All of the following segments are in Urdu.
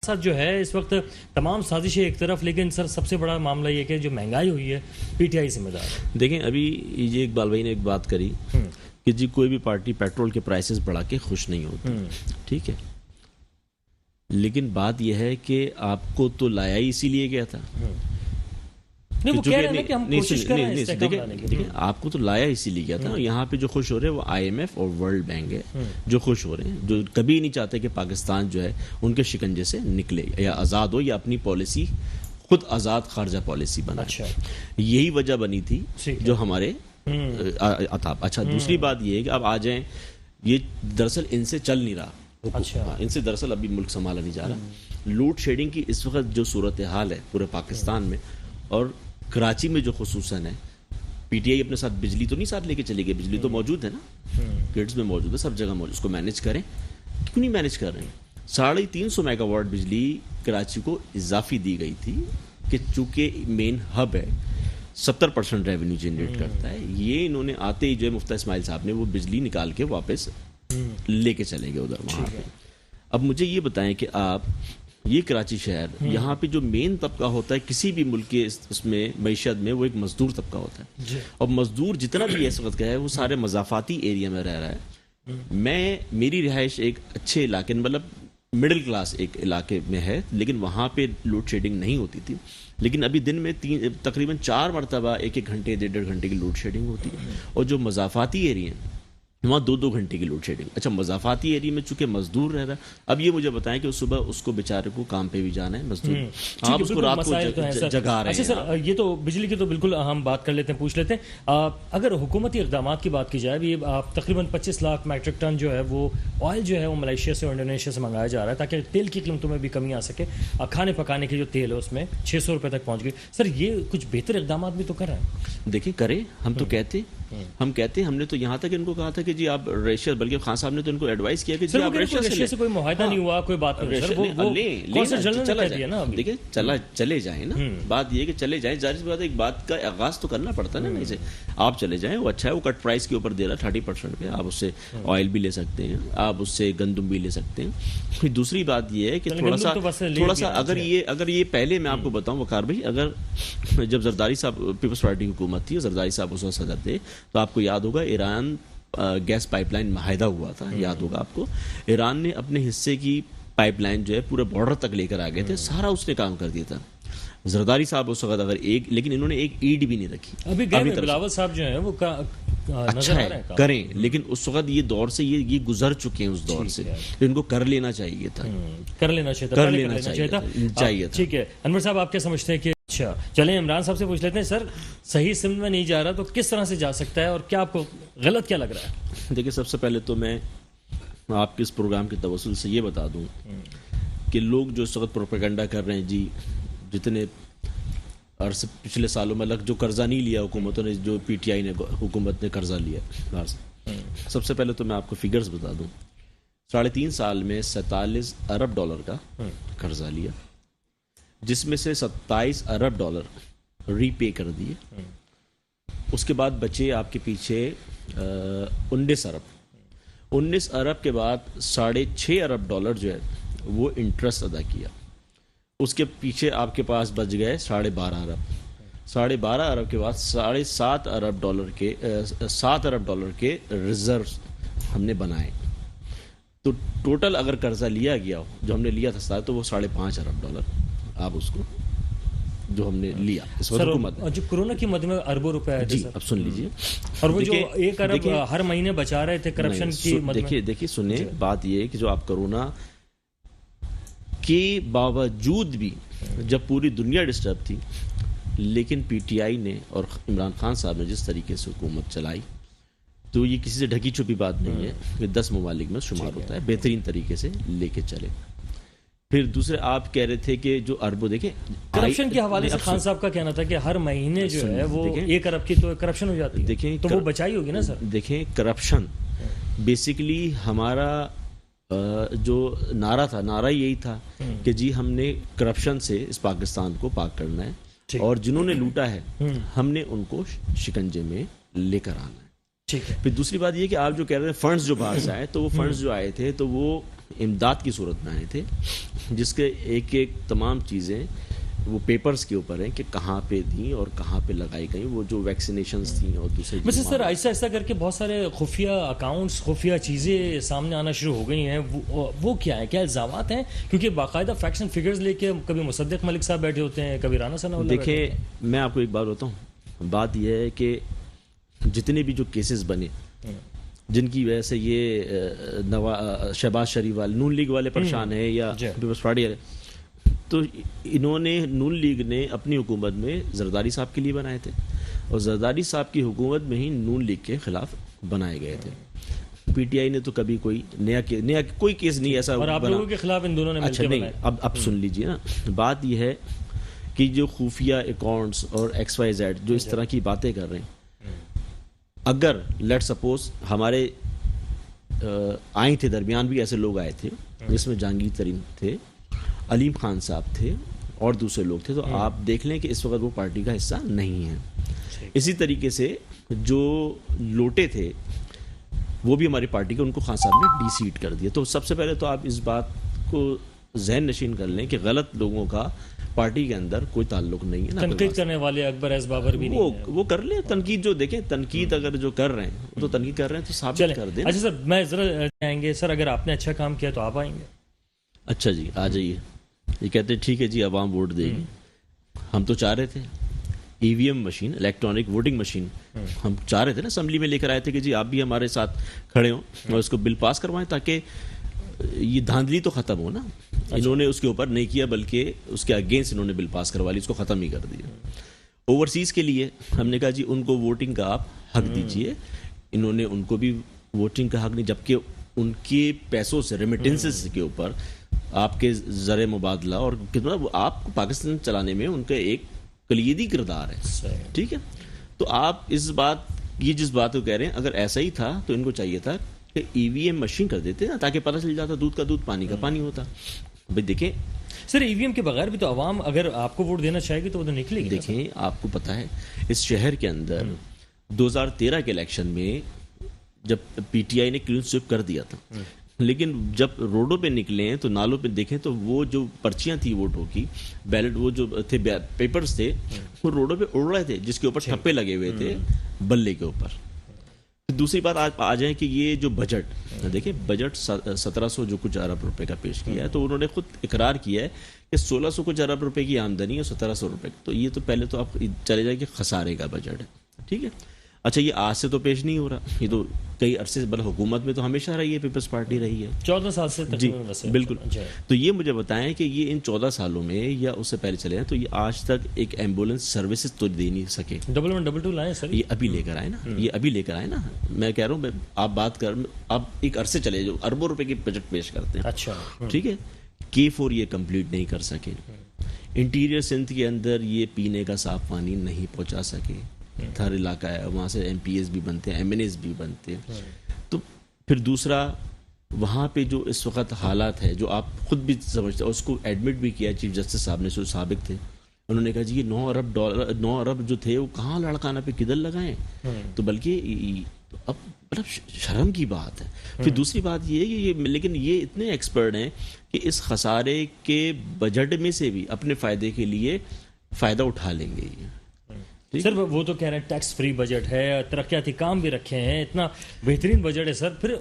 ساتھ جو ہے اس وقت تمام سازشیں ایک طرف، لیکن سر سب سے بڑا معاملہ یہ کہ جو مہنگائی ہوئی ہے پی ٹی آئی ذمہ دار ہے. دیکھیں ابھی یہ اقبال بھائی نے ایک بات کری کہ جی کوئی بھی پارٹی پیٹرول کے پرائسز بڑھا کے خوش نہیں ہوتی. ٹھیک ہے، لیکن بات یہ ہے کہ آپ کو تو لایا ہی اسی لیے گیا تھا. دیکھیں آپ کو تو لایا اسی لیے گیا تھا. یہاں پہ جو خوش ہو رہے ہیں وہ آئی ایم ایف اور ورلڈ بینک ہے جو خوش ہو رہے ہیں، جو کبھی نہیں چاہتے کہ پاکستان جو ہے ان کے شکنجے سے نکلے یا آزاد ہو یا اپنی پالیسی خود آزاد خارجہ پالیسی بنائے. یہی وجہ بنی تھی جو ہمارے اچھا. دوسری بات یہ ہے کہ اب آ جائیں، یہ دراصل ان سے چل نہیں رہا، ان سے دراصل ابھی ملک سنبھالا نہیں جا رہا. لوڈ شیڈنگ کی اس وقت جو صورتحال ہے پورے پاکستان میں اور کراچی میں جو خصوصاً ہے، پی ٹی آئی اپنے ساتھ بجلی تو نہیں ساتھ لے کے چلی گئی، بجلی تو موجود ہے نا، گریڈز میں موجود ہے، سب جگہ موجود. اس کو مینیج کریں، کیوں نہیں مینیج کر رہے ہیں؟ 350 میگا واٹ بجلی کراچی کو اضافی دی گئی تھی کہ چونکہ مین ہب ہے، 70% ریونیو جنریٹ کرتا ہے. یہ انہوں نے آتے ہی جو ہے مفتیٰ اسماعیل صاحب نے وہ بجلی نکال کے واپس لے کے چلے گئے ادھر وہاں پہ. اب مجھے یہ بتائیں کہ آپ یہ کراچی شہر، یہاں پہ جو مین طبقہ ہوتا ہے کسی بھی ملک کے اس میں معیشت میں، وہ ایک مزدور طبقہ ہوتا ہے. اور مزدور جتنا بھی اس وقت کا ہے وہ سارے مضافاتی ایریا میں رہ رہا ہے. میری رہائش ایک اچھے علاقے، مطلب مڈل کلاس ایک علاقے میں ہے، لیکن وہاں پہ لوڈ شیڈنگ نہیں ہوتی تھی. لیکن ابھی دن میں تقریباً 4 مرتبہ 1 گھنٹے 1.5 گھنٹے کی لوڈ شیڈنگ ہوتی ہے. اور جو مضافاتی ایریا ہیں وہاں 2 گھنٹے کی لوڈ شیڈنگ. اچھا، مضافاتی ایریا میں چونکہ مزدور رہ رہا ہے، اب یہ مجھے بتائیں کہ صبح اس کو بیچارے کو کام پہ بھی جانا ہے، مزدور آپ اس کو رات کو جگا رہے ہیں. اچھا سر، یہ تو بجلی کی تو بالکل ہم بات کر لیتے ہیں، پوچھ لیتے ہیں. اگر حکومتی اقدامات کی بات کی جائے، ابھی تقریباً 25 لاکھ میٹرک ٹن جو ہے وہ آئل جو ہے وہ ملیشیا سے اور انڈونیشیا سے منگایا جا رہا ہے تاکہ تیل کی قیمتوں میں بھی کمی آ سکے. کھانے پکانے کے جو تیل ہے اس میں 600 روپے تک پہنچ گئی. سر یہ کچھ بہتر اقدامات بھی تو کر رہے ہیں. دیکھیں کریں، ہم تو کہتے ہم نے تو یہاں تک ان کو کہا تھا کہ جی آپ ریشیا، بلکہ خان صاحب نے تو ان کو ایڈوائز کیا کہ جی آپ ریشیا سے کوئی معاہدہ نہیں ہوا، کوئی بات نہیں. دیکھیں چلے جائیں نا، بات یہ کہ چلے جائیں. ظاہر سی بات ہے ایک بات کا آغاز تو کرنا پڑتا ہے نا. نہیں سے آپ چلے جائیں، وہ اچھا ہے، وہ کٹ پرائز کے اوپر دے رہا ہے 30% پہ. آپ اس سے آئل بھی لے سکتے ہیں، آپ اس سے گندم بھی لے سکتے ہیں. دوسری بات یہ ہے کہ تھوڑا سا اگر یہ پہلے میں آپ کو بتاؤں وقار بھائی، اگر جب زرداری صاحب پیپلز پارٹی حکومت تھی، زرداری صاحب اس وقت صدر تھے، تو آپ کو یاد ہوگا ایران گیس پائپ لائن معاہدہ ہوا تھا. یاد ہوگا آپ کو، ایران نے اپنے حصے کی پائپ لائن جو ہے پورے بارڈر تک لے کر آ گئے تھے، سارا اس نے کام کر دیا تھا. زرداری صاحب اس وقت لیکن انہوں نے ایک اینٹ بھی نہیں رکھی. ابھی بلاول صاحب جو ہیں وہ اچھا ہے کریں، لیکن اس وقت یہ دور سے یہ گزر چکے ہیں، اس دور سے ان کو کر لینا چاہیے تھا. ٹھیک ہے انور صاحب، آپ کیا سمجھتے ہیں کہ اچھا چلیں عمران صاحب سے پوچھ لیتے ہیں. سر صحیح سمت میں نہیں جا رہا تو کس طرح سے جا سکتا ہے اور کیا آپ کو غلط کیا لگ رہا ہے؟ دیکھیں سب سے پہلے تو میں آپ کے اس پروگرام کے توسل سے یہ بتا دوں کہ لوگ جو اس وقت پروپیگنڈا کر رہے ہیں، جی جتنے عرصے پچھلے سالوں میں جو قرضہ نہیں لیا حکومتوں نے، جو پی ٹی آئی نے حکومت نے قرضہ لیا، سب سے پہلے تو میں آپ کو فگرز بتا دوں. 3.5 سال میں 47 ارب ڈالر کا قرضہ لیا، جس میں سے 27 ارب ڈالر ری پے کر دیے. اس کے بعد بچے آپ کے پیچھے 19 ارب کے بعد 6.5 ارب ڈالر جو ہے وہ انٹرسٹ ادا کیا. اس کے پیچھے آپ کے پاس بچ گئے 12.5 ارب. 12.5 ارب کے بعد 7.5 ارب ڈالر کے 7 ارب ڈالر کے ریزرو ہم نے بنائے. تو ٹوٹل اگر قرضہ لیا گیا جو ہم نے لیا تھا تو وہ 5.5 ارب ڈالر آپ اس کو جو ہم نے لیا اس وقت حکومت. جو کورونا کی مد میں اربوں روپے آئے تھے، جی اب سن لیجیے، اور وہ جو 1 ارب ہر مہینے بچا رہے تھے کرپشن کی مد میں. دیکھیے سنیں، بات یہ ہے کہ جو آپ کورونا کے باوجود بھی جب پوری دنیا ڈسٹرب تھی، لیکن پی ٹی آئی نے اور عمران خان صاحب نے جس طریقے سے حکومت چلائی، تو یہ کسی سے ڈھکی چھپی بات نہیں ہے کہ 10 ممالک میں شمار ہوتا ہے، بہترین طریقے سے لے کے چلے. پھر دوسرے آپ کہہ رہے تھے کہ جو اربوں، دیکھیں کرپشن کے حوالے سے خان صاحب کا کہنا تھا کہ ہر مہینے جو ہے وہ 1 ارب کی تو کرپشن ہو جاتی ہے. دیکھیں تو وہ بچائی ہوگی نا سر. دیکھیں کرپشن بیسیکلی ہمارا جو نعرہ تھا، نعرہ یہی تھا کہ جی ہم نے کرپشن سے اس پاکستان کو پاک کرنا ہے، اور جنہوں نے لوٹا ہے ہم نے ان کو شکنجے میں لے کر آنا ہے. پھر دوسری بات یہ کہ آپ جو کہہ رہے ہیں فنڈز جو باہر سے آئے، تو وہ فنڈز جو آئے تھے تو وہ امداد کی صورت میں آئے تھے، جس کے ایک ایک تمام چیزیں وہ پیپرز کے اوپر ہیں کہ کہاں پہ دیں اور کہاں پہ لگائی گئیں، وہ جو ویکسینیشنز تھیں اور دوسرے ویسے سر آہستہ آہستہ کر کے بہت سارے خفیہ اکاؤنٹس، خفیہ چیزیں سامنے آنا شروع ہو گئی ہیں، وہ کیا ہے؟ کیا الزامات ہیں؟ کیونکہ باقاعدہ فیکٹس اینڈ فگرز لے کے کبھی مصدق ملک صاحب بیٹھے ہوتے ہیں، کبھی رانا ثناء اللہ بیٹھے ہوتے دیکھیں میں آپ کو ایک بات بتاؤں، بات یہ ہے کہ جتنے بھی جو کیسز بنے جن کی وجہ سے یہ شہباز شریف والے نون لیگ والے پریشان ہیں یا پیپلز پارٹی والے، تو انہوں نے نون لیگ نے اپنی حکومت میں زرداری صاحب کے لیے بنائے تھے اور زرداری صاحب کی حکومت میں ہی نون لیگ کے خلاف بنائے گئے تھے. پی ٹی آئی نے تو کبھی کوئی نیا کوئی کیس نہیں ایسا اور آپ لوگوں کے خلاف ان دونوں نے مل کے نہیں. اب سن لیجئے نا، بات یہ ہے کہ جو خفیہ اکاؤنٹس اور ایکس وائی زیڈ جو اس طرح کی باتیں کر رہے ہیں، اگر لیٹ سپوز ہمارے آئے تھے درمیان بھی ایسے لوگ آئے تھے جس میں جہانگیر ترین تھے، علیم خان صاحب تھے اور دوسرے لوگ تھے، تو آپ دیکھ لیں کہ اس وقت وہ پارٹی کا حصہ نہیں ہے. اسی طریقے سے جو لوٹے تھے وہ بھی ہماری پارٹی کے، ان کو خان صاحب نے ڈی سیٹ کر دیا. تو سب سے پہلے تو آپ اس بات کو ذہن نشین کر لیں کہ غلط لوگوں کا پارٹی کے اندر کوئی تعلق نہیں ہے. تنقید کرنے والے اکبر ایس بابر بھی نہیں ہے، وہ کر لیں تنقید. جو دیکھیں تنقید اگر جو کر رہے ہیں وہ تو تنقید کر رہے ہیں تو ثابت کر دیں. اچھا سر میں ذرا آئیں گے سر، اگر آپ نے اچھا کام کیا تو آپ آئیں گے. اچھا جی آ جائیے. یہ کہتے ہیں ٹھیک ہے جی عوام ووٹ دے گی. ہم تو چاہ رہے تھے E V M machine, electronic voting machine, ہم چاہ رہے تھے نا اسمبلی میں لے کر آئے تھے کہ جی آپ بھی ہمارے ساتھ کھڑے ہوں اور اس کو بل پاس کروائیں تاکہ یہ دھاندلی تو ختم ہو نا. انہوں نے اس کے اوپر نہیں کیا بلکہ اس کے اگینسٹ انہوں نے بل پاس کروا لی، اس کو ختم ہی کر دیا. اوورسیز کے لیے ہم نے کہا جی ان کو ووٹنگ کا آپ حق دیجیے. انہوں نے ان کو بھی ووٹنگ کا حق نہیں، جبکہ ان کے پیسوں سے ریمیٹنسز کے اوپر آپ کے زر مبادلہ اور کتنا آپ کو پاکستان چلانے میں ان کا ایک کلیدی کردار ہے. ٹھیک ہے، تو آپ اس بات یہ جس بات کو کہہ رہے ہیں اگر ایسا ہی تھا تو ان کو چاہیے تھا کہ ای وی ایم مشین کر دیتے نا، تاکہ پتہ چل جاتا دودھ کا دودھ پانی کا پانی ہوتا. بھائی دیکھیں سر ای وی ایم کے بغیر بھی تو عوام اگر آپ کو ووٹ دینا چاہے گی تو وہ تو نکلے گی. دیکھیں آپ کو پتہ ہے اس شہر کے اندر 2013 کے الیکشن میں جب پی ٹی آئی نے کلین سویپ کر دیا تھا، لیکن جب روڈوں پہ نکلے ہیں تو نالوں پہ دیکھیں تو وہ جو پرچیاں تھیں ووٹوں کی، بیلٹ وہ جو تھے پیپرز تھے وہ روڈوں پہ اڑ رہے تھے جس کے اوپر ٹھپے لگے ہوئے تھے بلے کے اوپر. دوسری بات آ جائیں کہ یہ جو بجٹ دیکھیں، بجٹ 1700 جو کچھ ارب روپے کا پیش کیا ہے، تو انہوں نے خود اقرار کیا ہے کہ 1600 کچھ ارب روپے کی آمدنی ہے اور 1700 روپے. تو یہ تو پہلے تو آپ چلے جائیں کہ خسارے کا بجٹ ہے. ٹھیک ہے، اچھا یہ آج سے تو پیش نہیں ہو رہا، یہ تو کئی عرصے سے حکومت میں تو ہمیشہ رہی ہے، پیپلز پارٹی رہی ہے 14 سال سے. جی بالکل. تو یہ مجھے بتائیں کہ یہ ان 14 سالوں میں یا اس سے پہلے چلے ہیں تو یہ آج تک ایک ایمبولینس سروسز تو دے نہیں سکے. 1122 لائیں سر، یہ ابھی لے کر آئے نا، یہ ابھی لے کر آئے نا. میں کہہ رہا ہوں آپ بات کر، آپ ایک عرصے چلے جو اربوں روپے کی بجٹ پیش کرتے ہیں. اچھا ٹھیک ہے، K4 یہ کمپلیٹ نہیں کر سکے. انٹیریئر سندھ کے اندر یہ پینے کا صاف پانی نہیں پہنچا سکے. ہر علاقہ ہے وہاں سے ایم پی ایس بھی بنتے ہیں، ایم این ایس بھی بنتے ہیں. تو پھر دوسرا وہاں پہ جو اس وقت حالات ہے جو آپ خود بھی سمجھتے ہیں، اس کو ایڈمٹ بھی کیا چیف جسٹس صاحب نے جو سابق تھے، انہوں نے کہا جی یہ 9 ارب جو تھے وہ کہاں لڑکانہ پہ کدھر لگائیں. تو بلکہ اب مطلب شرم کی بات ہے. پھر دوسری بات یہ ہے کہ لیکن یہ اتنے ایکسپرٹ ہیں کہ اس خسارے کے بجٹ میں سے بھی اپنے فائدے کے لیے فائدہ اٹھا لیں گے. سر وہ تو کہہ رہے ہیں ٹیکس فری بجٹ ہے، ترقیاتی کام بھی رکھے ہیں، اتنا بہترین بجٹ ہے سر. پھر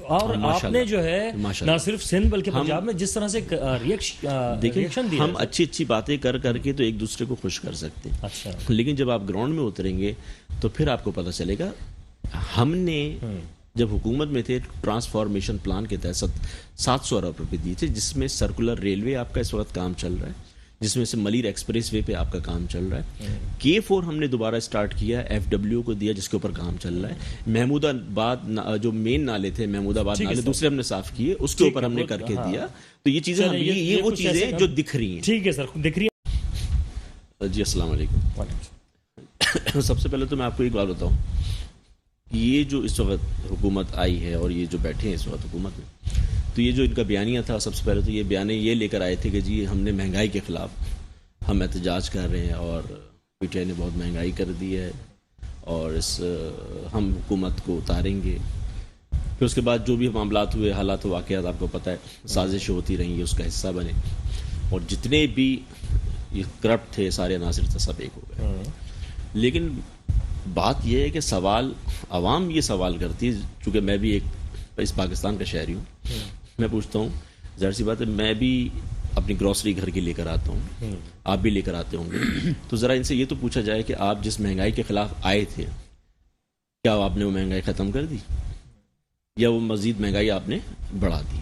اور آپ نے جو ہے نہ صرف سندھ بلکہ پنجاب میں جس طرح سے ریئیکشن دیا، ہم اچھی باتیں کر کے تو ایک دوسرے کو خوش کر سکتے ہیں. اچھا، لیکن جب آپ گراؤنڈ میں اتریں گے تو پھر آپ کو پتہ چلے گا. ہم نے جب حکومت میں تھے ٹرانسفارمیشن پلان کے تحت 700 ارب روپے دیے تھے، جس میں سرکولر ریلوے آپ کا اس وقت کام چل رہا ہے، جس میں سے ملیر ایکسپریس وے پہ آپ کا کام چل رہا ہے. K4 ہم نے دوبارہ اسٹارٹ کیا، FW کو دیا جس کے اوپر کام چل رہا ہے. محمود آباد جو مین نالے تھے، محمود آباد نالے دوسرے ہم نے صاف کیے، اس کے اوپر ہم نے کر کے دیا. تو یہ چیزیں یہ وہ چیزیں جو دکھ رہی ہیں. ٹھیک ہے سر، دکھ رہی ہے. جی السلام علیکم. سب سے پہلے تو میں آپ کو ایک بات بتاؤں، یہ جو اس وقت حکومت آئی ہے اور یہ جو بیٹھے ہیں اس وقت حکومت میں، تو یہ جو ان کا بیانیہ تھا، سب سے پہلے تو یہ بیانیہ یہ لے کر آئے تھے کہ جی ہم نے مہنگائی کے خلاف ہم احتجاج کر رہے ہیں اور پی ٹی آئی نے بہت مہنگائی کر دی ہے اور ہم حکومت کو اتاریں گے. پھر اس کے بعد جو بھی معاملات ہوئے، حالات و واقعات آپ کو پتہ ہے، سازشیں ہوتی رہیں، اس کا حصہ بنے، اور جتنے بھی یہ کرپٹ تھے سارے عناصر سے سب ایک ہو گئے. لیکن بات یہ ہے کہ سوال عوام یہ سوال کرتی ہے، چونکہ میں بھی ایک اس پاکستان کا شہری ہوں، میں پوچھتا ہوں، ظاہر سی بات ہے میں بھی اپنی گروسری گھر کی لے کر آتا ہوں، آپ بھی لے کر آتے ہوں گے، تو ذرا ان سے یہ تو پوچھا جائے کہ آپ جس مہنگائی کے خلاف آئے تھے، کیا آپ نے وہ مہنگائی ختم کر دی یا وہ مزید مہنگائی آپ نے بڑھا دی؟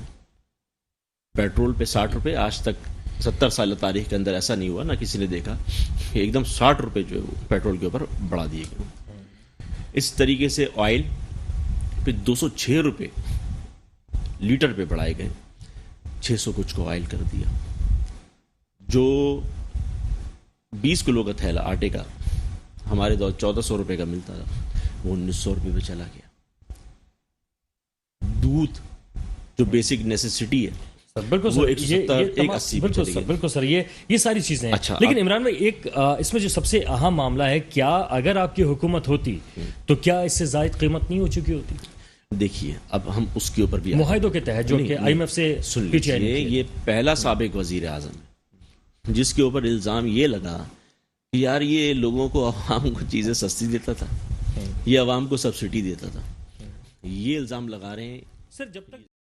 پیٹرول پہ 60 روپے، آج تک 70 سال تاریخ کے اندر ایسا نہیں ہوا، نہ کسی نے دیکھا کہ ایک دم 60 روپے جو ہے وہ پیٹرول کے اوپر بڑھا دیے گئے. اس طریقے سے آئل پہ 206 روپے لیٹر پہ بڑھائے گئے، 600 کچھ کو آئل کر دیا. جو 20 کلو کا تھیلا آٹے کا ہمارے دور 1400 روپے کا ملتا تھا، وہ 1900 روپے پہ چلا گیا. دودھ جو بیسک نیسیسٹی ہے بالکل وہ سر، 170 بالکل سر، یہ ساری چیزیں ہیں. اچھا، لیکن عمران بھائی ایک اس میں جو سب سے اہم معاملہ ہے، کیا اگر آپ کی حکومت ہوتی تو کیا اس سے زائد قیمت نہیں ہو چکی ہوتی؟ دیکھیے اب ہم اس کے اوپر بھی معاہدوں کے تحت جو کہ آئی ایم ایف سے سن لیجیے، یہ پہلا سابق وزیر اعظم ہے جس کے اوپر الزام یہ لگا کہ یار یہ لوگوں کو، عوام کو چیزیں سستی دیتا تھا، یہ عوام کو سبسڈی دیتا تھا. یہ الزام لگا رہے ہیں. سر جب تک